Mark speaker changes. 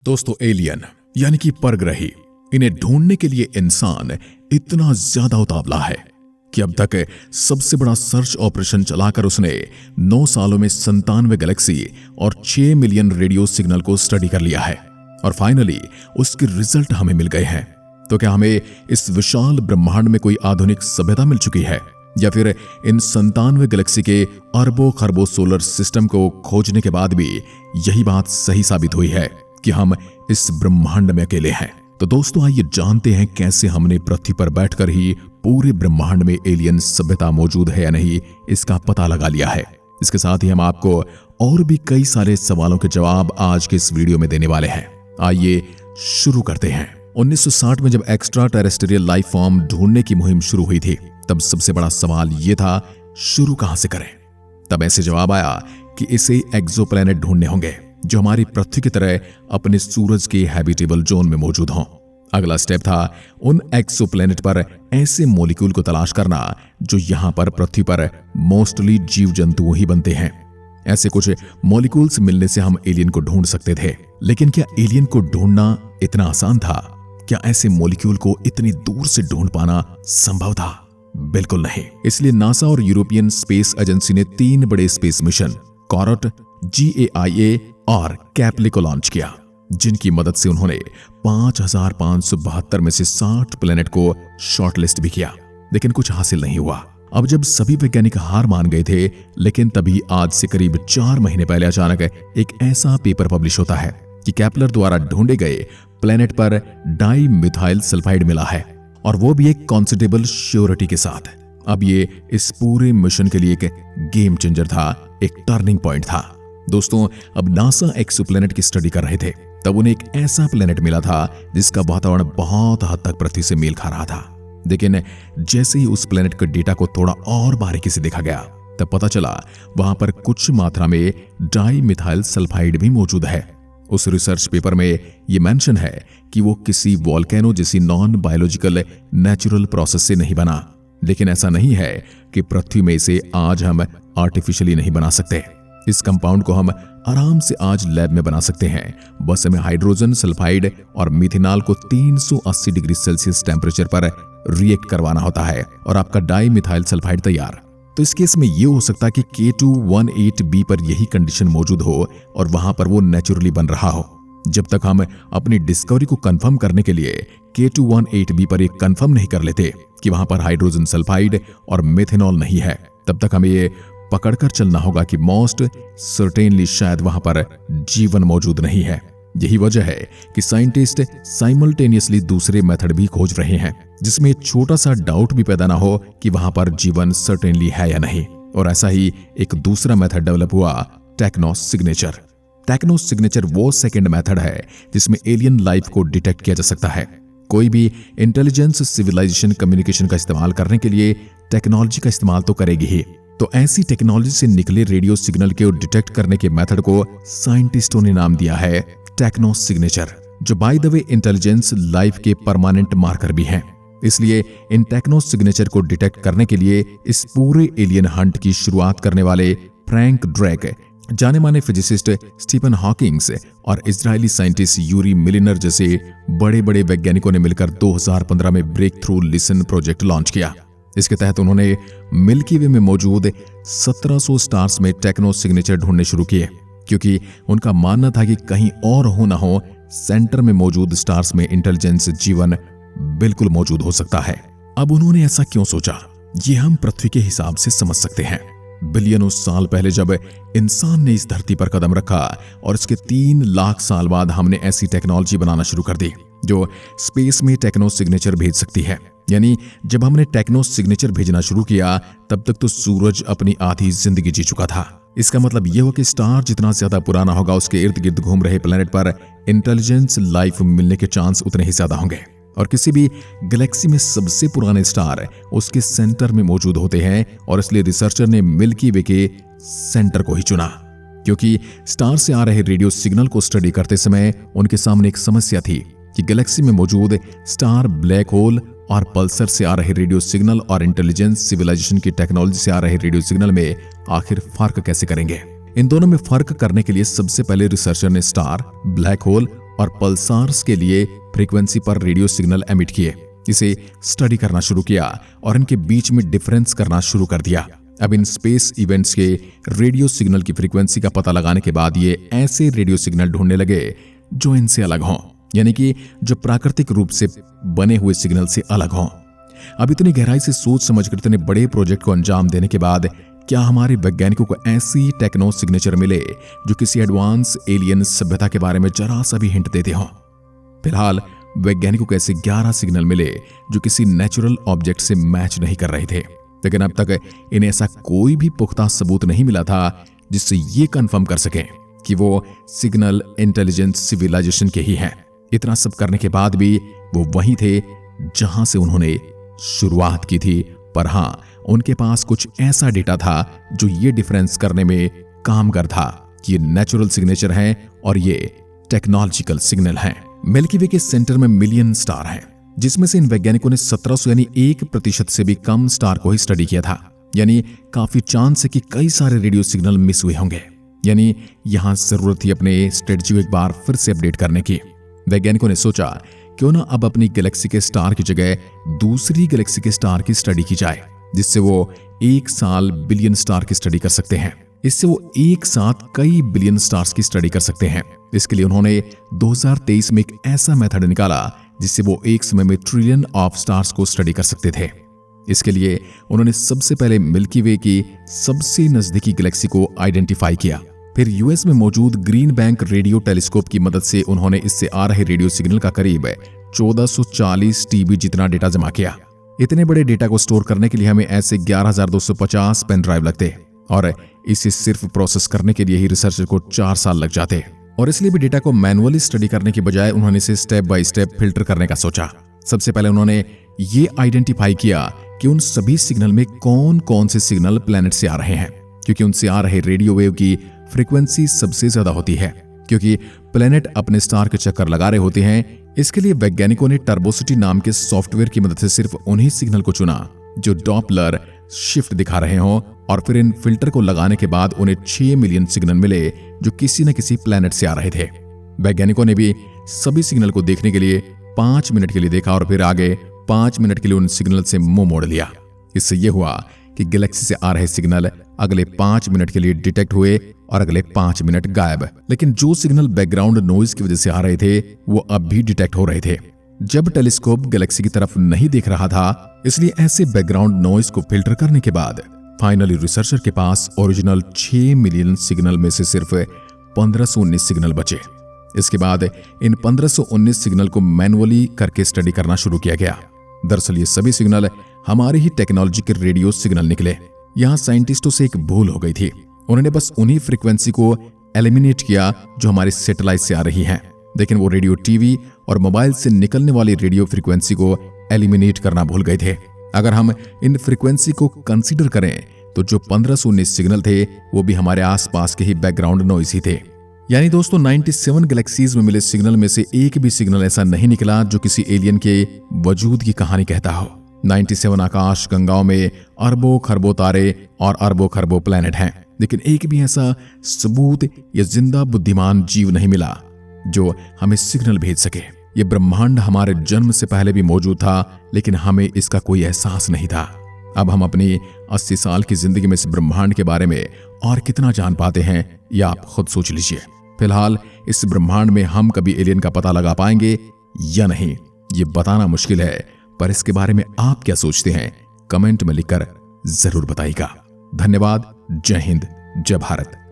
Speaker 1: दोस्तों, एलियन यानी कि परग्रही, इन्हें ढूंढने के लिए इंसान इतना ज्यादा उतावला है कि अब तक सबसे बड़ा सर्च ऑपरेशन चलाकर उसने 9 सालों में 97 गैलेक्सी और 6 मिलियन रेडियो सिग्नल को स्टडी कर लिया है और फाइनली उसके रिजल्ट हमें मिल गए हैं। तो क्या हमें इस विशाल ब्रह्मांड में कोई आधुनिक सभ्यता मिल चुकी है, या फिर इन 97 गैलेक्सी के अरबों खरबों सोलर सिस्टम को खोजने के बाद भी यही बात सही साबित हुई है कि हम इस ब्रह्मांड में अकेले हैं? तो दोस्तों, आइए जानते हैं कैसे हमने पृथ्वी पर बैठकर ही पूरे ब्रह्मांड में एलियन सभ्यता मौजूद है या नहीं, इसका पता लगा लिया है। इसके साथ ही हम आपको और भी कई सारे सवालों के जवाब आज के इस वीडियो में देने वाले हैं। आइए शुरू करते हैं। 1960 में जब एक्स्ट्रा टेरेस्ट्रियल लाइफ फॉर्म ढूंढने की मुहिम शुरू हुई थी, तब सबसे बड़ा सवाल यह था, शुरू कहां से करें? तब ऐसे जवाब आया कि इसे एक्सोप्लैनेट ढूंढने होंगे जो हमारी पृथ्वी की तरह अपने सूरज के हैबिटेबल जोन में मौजूद हों। अगला स्टेप था उन एक्सोप्लैनेट पर ऐसे मॉलिक्यूल को तलाश करना जो यहां पर पृथ्वी पर मोस्टली जीव जंतु ही बनते हैं। ऐसे कुछ मॉलिक्यूल्स मिलने से हम एलियन को ढूंढ सकते थे। लेकिन क्या एलियन को ढूंढना इतना आसान था? क्या ऐसे मॉलिक्यूल को इतनी दूर से ढूंढ पाना संभव था? बिल्कुल नहीं। इसलिए नासा और यूरोपियन स्पेस एजेंसी ने 3 बड़े स्पेस मिशन कॉरट, GAIA और कैप्ले को लॉन्च किया, जिनकी मदद से उन्होंने 5572 में से 60 प्लेनेट को शॉर्टलिस्ट भी किया। लेकिन कुछ हासिल नहीं हुआ। अब जब सभी वैज्ञानिक हार मान गए थे, लेकिन तभी आज से करीब 4 महीने पहले अचानक एक ऐसा पेपर पब्लिश होता है कि केपलर द्वारा ढूंढे गए प्लेनेट पर डाई मिथाइल सल्फाइड मिला है, और वो भी एक कॉन्सिडरेबल श्योरिटी के साथ। अब ये इस पूरे मिशन के लिए एक गेम चेंजर था, एक टर्निंग पॉइंट था। दोस्तों, अब नासा एक्सोप्लैनेट की स्टडी कर रहे थे, तब उन्हें एक ऐसा प्लेनेट मिला था जिसका वातावरण बहुत हद तक पृथ्वी से मेल खा रहा था। लेकिन जैसे ही उस प्लेनेट के डेटा को थोड़ा और बारीकी से देखा गया, तब पता चला वहां पर कुछ मात्रा में डाई मिथाइल सल्फाइड भी मौजूद है। उस रिसर्च पेपर में यह मेंशन है कि वो किसी वोल्केनो जैसी नॉन बायोलॉजिकल नेचुरल प्रोसेस से नहीं बना। लेकिन ऐसा नहीं है कि पृथ्वी में इसे आज हम आर्टिफिशियली नहीं बना सकते। इस कंपाउंड को हम आराम से आज लैब में बना सकते हैं। बस हमें हाइड्रोजन सल्फाइड और मिथेनॉल को 380 डिग्री सेल्सियस टेम्परेचर पर रिएक्ट करवाना होता है और आपका डाई मिथाइल सल्फाइड तैयार। तो इस केस में यह हो सकता है कि K218b पर यही कंडीशन मौजूद हो और वहां पर वो नेचुरली बन रहा हो। जब तक हम अपनी डिस्कवरी को कंफर्म करने के लिए K218b पर एक कंफर्म नहीं कर लेते कि वहां पर हाइड्रोजन सल्फाइड और मिथेनॉल नहीं है, तब तक हमें ये पकड़कर चलना होगा कि मोस्ट सर्टेनली शायद वहां पर जीवन मौजूद नहीं है। यही वजह है कि साइंटिस्ट साइमल्टेनियसली दूसरे मेथड भी खोज रहे हैं, जिसमें एक छोटा सा डाउट भी पैदा ना हो कि वहां पर जीवन सर्टेनली है या नहीं। और ऐसा ही एक दूसरा मेथड डेवलप हुआ, टेक्नो सिग्नेचर। टेक्नो सिग्नेचर वो सेकंड मेथड है जिसमें एलियन लाइफ को डिटेक्ट किया जा सकता है। कोई भी इंटेलिजेंस सिविलाइजेशन कम्युनिकेशन का इस्तेमाल करने के लिए टेक्नोलॉजी का इस्तेमाल तो करेगी ही। तो ऐसी टेक्नोलॉजी से निकले रेडियो सिग्नल को डिटेक्ट करने के मेथड को साइंटिस्टों ने नाम दिया है टेक्नो सिग्नेचर, जो by the way intelligence life के परमानेंट मार्कर भी हैं। इसलिए इन टेक्नो सिग्नेचर को डिटेक्ट करने के लिए इस पूरे एलियन हंट की शुरुआत करने वाले फ्रैंक ड्रेक, जाने माने फिजिसिस्ट स्टीफन हॉकिंग्स और इजरायली साइंटिस्ट यूरी मिलिनर जैसे बड़े बड़े वैज्ञानिकों ने मिलकर 2015 में breakthrough listen project launch किया। इसके तहत उन्होंने मिल्की वे में मौजूद 1700 स्टार्स में टेक्नो सिग्नेचर ढूंढने शुरू किए, क्योंकि उनका मानना था कि कहीं और हो ना हो, सेंटर में मौजूद स्टार्स में इंटेलिजेंस जीवन बिल्कुल मौजूद हो सकता है। अब उन्होंने ऐसा क्यों सोचा, ये हम पृथ्वी के हिसाब से समझ सकते हैं। बिलियनों साल पहले जब इंसान ने इस धरती पर कदम रखा और इसके 3 लाख साल बाद हमने ऐसी टेक्नोलॉजी बनाना शुरू कर दी जो स्पेस में टेक्नो सिग्नेचर भेज सकती है। यानी जब हमने टेक्नो सिग्नेचर भेजना शुरू किया, तब तक तो सूरज अपनी आधी जिंदगी जी चुका था। इसका मतलब यह हुआ कि स्टार जितना ज्यादा पुराना होगा, उसके इर्द गिर्द घूम रहे प्लेनेट पर इंटेलिजेंस लाइफ मिलने के चांस उतने ही ज्यादा होंगे। और किसी भी गैलेक्सी में सबसे पुराने स्टार उसके सेंटर में मौजूद होते हैं, और इसलिए रिसर्चर ने मिल्की वे के सेंटर को ही चुना, क्योंकि स्टार से आ रहे रेडियो सिग्नल को स्टडी करते समय उनके सामने एक समस्या थी कि गैलेक्सी में मौजूद स्टार, ब्लैक होल और पल्सर से आ रहे रेडियो सिग्नल और इंटेलिजेंस सिविलाइजेशन की टेक्नोलॉजी से आ रहे रेडियो सिग्नल में आखिर फर्क कैसे करेंगे। इन दोनों में फर्क करने के लिए सबसे पहले रिसर्चर ने स्टार, ब्लैक होल और पल्सार्स के लिए फ्रीक्वेंसी पर रेडियो सिग्नल एमिट किए। इसे स्टडी करना शुरू किया और इनके बीच में डिफरेंस करना शुरू कर दिया। अब इन स्पेस इवेंट्स के रेडियो सिग्नल की फ्रीक्वेंसी का पता लगाने के बाद ये ऐसे रेडियो सिग्नल ढूंढने लगे जो इनसे अलग हों, यानी कि जो प्राकृतिक रूप से बने हुए सिग्नल से अलग हों। अब इतनी गहराई से सोच समझकर इतने बड़े प्रोजेक्ट को अंजाम देने के बाद क्या हमारे वैज्ञानिकों को ऐसी टेक्नो सिग्नेचर मिले जो किसी एडवांस एलियन सभ्यता के बारे में जरा सा भी हिंट देते हों? फिलहाल वैज्ञानिकों को ऐसे 11 सिग्नल मिले जो किसी नेचुरल ऑब्जेक्ट से मैच नहीं कर रहे थे, लेकिन अब तक इन्हें ऐसा कोई भी पुख्ता सबूत नहीं मिला था जिससे ये कंफर्म कर सकें कि वो सिग्नल इंटेलिजेंट सिविलाइजेशन के ही हैं। इतना सब करने के बाद भी वो वहीं थे जहां से उन्होंने शुरुआत की थी, पर हां, उनके पास कुछ ऐसा डेटा था जो ये डिफरेंस करने में कामगर था कि ये नेचुरल सिग्नेचर हैं और ये टेक्नोलॉजिकल सिग्नल हैं। मिल्की वे के सेंटर में मिलियन स्टार हैं, जिसमें से इन वैज्ञानिकों ने 1700 यानी 1% से भी कम स्टार को ही स्टडी किया था। यानी काफी चांस है कि कई सारे रेडियो सिग्नल मिस हुए होंगे। यानी यहां जरूरत थी अपने स्ट्रेटजी को एक बार फिर से अपडेट करने की। वैज्ञानिकों ने सोचा क्यों ना अब अपनी गैलेक्सी के स्टार की जगह दूसरी गैलेक्सी के स्टार की स्टडी की जाए, जिससे वो एक साल बिलियन स्टार की स्टडी कर सकते हैं। इससे वो एक साथ कई बिलियन स्टार्स की स्टडी कर सकते हैं। इसके लिए उन्होंने 2023 में एक ऐसा मेथड निकाला जिससे वो एक समय में ट्रिलियन ऑफ स्टार्स को स्टडी कर सकते थे। इसके लिए उन्होंने सबसे पहले मिल्की वे की सबसे नजदीकी गैलेक्सी को आइडेंटिफाई किया। फिर यूएस में मौजूद ग्रीन बैंक रेडियो टेलीस्कोप की मदद से उन्होंने इससे आ रहे रेडियो सिग्नल का करीब 1440 टीबी जितना डेटा जमा किया। इतने बड़े डेटा को स्टोर करने के लिए हमें ऐसे 11250 पेन ड्राइव लगते और इसे सिर्फ प्रोसेस करने के लिए ही रिसर्चर को 4 साल लग जाते। और इसलिए भी डेटा को मैनुअली स्टडी करने की बजाय उन्होंने इसे स्टेप बाय स्टेप फिल्टर करने का सोचा। सबसे पहले उन्होंने ये आइडेंटिफाई किया कि उन सभी सिग्नल में कौन कौन से सिग्नल प्लैनेट से आ रहे हैं, क्योंकि उनसे आ रहे रेडियो वेव की फ्रीक्वेंसी सबसे ज्यादा होती है, क्योंकि प्लैनेट अपने स्टार के चक्कर लगा रहे होते हैं। इसके लिए वैज्ञानिकों ने टर्बोसिटी नाम के सॉफ्टवेयर की मदद से सिर्फ उन्हीं सिग्नल को चुना जो डॉपलर शिफ्ट दिखा रहे हों, और फिर इन फिल्टर को लगाने के बाद उन्हें 6 मिलियन सिग्नल मिले जो किसी न किसी प्लैनेट से आ रहे थे। वैज्ञानिकों ने भी सभी सिग्नल को देखने के लिए 5 मिनट के लिए देखा और फिर आगे 5 मिनट के लिए उन सिग्नल से मुंह मोड़ लिया। इससे यह हुआ कि गैलेक्सी से आ रहे सिग्नल अगले 5 मिनट के लिए डिटेक्ट हुए और अगले 5 मिनट गायब। लेकिन जो सिग्नल बैकग्राउंड नॉइज की वजह से आ रहे थे वो अब भी डिटेक्ट हो रहे थे। जब टेलीस्कोप गैलेक्सी की तरफ नहीं देख रहा था, इसलिए ऐसे बैकग्राउंड नॉइज को फिल्टर करने के बाद फाइनली रिसर्चर के पास ओरिजिनल 6 मिलियन सिग्नल में से सिर्फ 1519 सिग्नल बचे। इसके बाद इन 1519 सिग्नल को मैनुअली करके स्टडी करना शुरू किया गया। दरअसल ये सभी सिग्नल हमारी ही टेक्नोलॉजी के रेडियो सिग्नल निकले। यहाँ साइंटिस्टों से एक भूल हो गई थी। उन्होंने बस उन्हीं फ्रीक्वेंसी को एलिमिनेट किया जो हमारी सैटेलाइट से आ रही हैं, लेकिन वो रेडियो, टीवी और मोबाइल से निकलने वाली रेडियो फ्रीक्वेंसी को एलिमिनेट करना भूल गए थे। अगर हम इन फ्रीक्वेंसी को कंसीडर करें तो जो 1519 सिग्नल थे वो भी हमारे आसपास के ही बैकग्राउंड नॉइज ही थे। यानी दोस्तों 97 गैलेक्सीज में मिले सिग्नल में से एक भी सिग्नल ऐसा नहीं निकला जो किसी एलियन के वजूद की कहानी कहता हो। 97 आकाश गंगाओं में अरबों खरबों तारे और अरबों खरबों प्लैनेट हैं, लेकिन एक भी ऐसा सबूत या जिंदा बुद्धिमान जीव नहीं मिला जो हमें सिग्नल भेज सके। ये ब्रह्मांड हमारे जन्म से पहले भी मौजूद था, लेकिन हमें इसका कोई एहसास नहीं था। अब हम अपनी 80 साल की जिंदगी में इस ब्रह्मांड के बारे में और कितना जान पाते हैं, या आप खुद सोच लीजिए। फिलहाल इस ब्रह्मांड में हम कभी एलियन का पता लगा पाएंगे या नहीं, ये बताना मुश्किल है, पर इसके बारे में आप क्या सोचते हैं कमेंट में लिखकर जरूर बताइएगा। धन्यवाद। जय हिंद, जय भारत।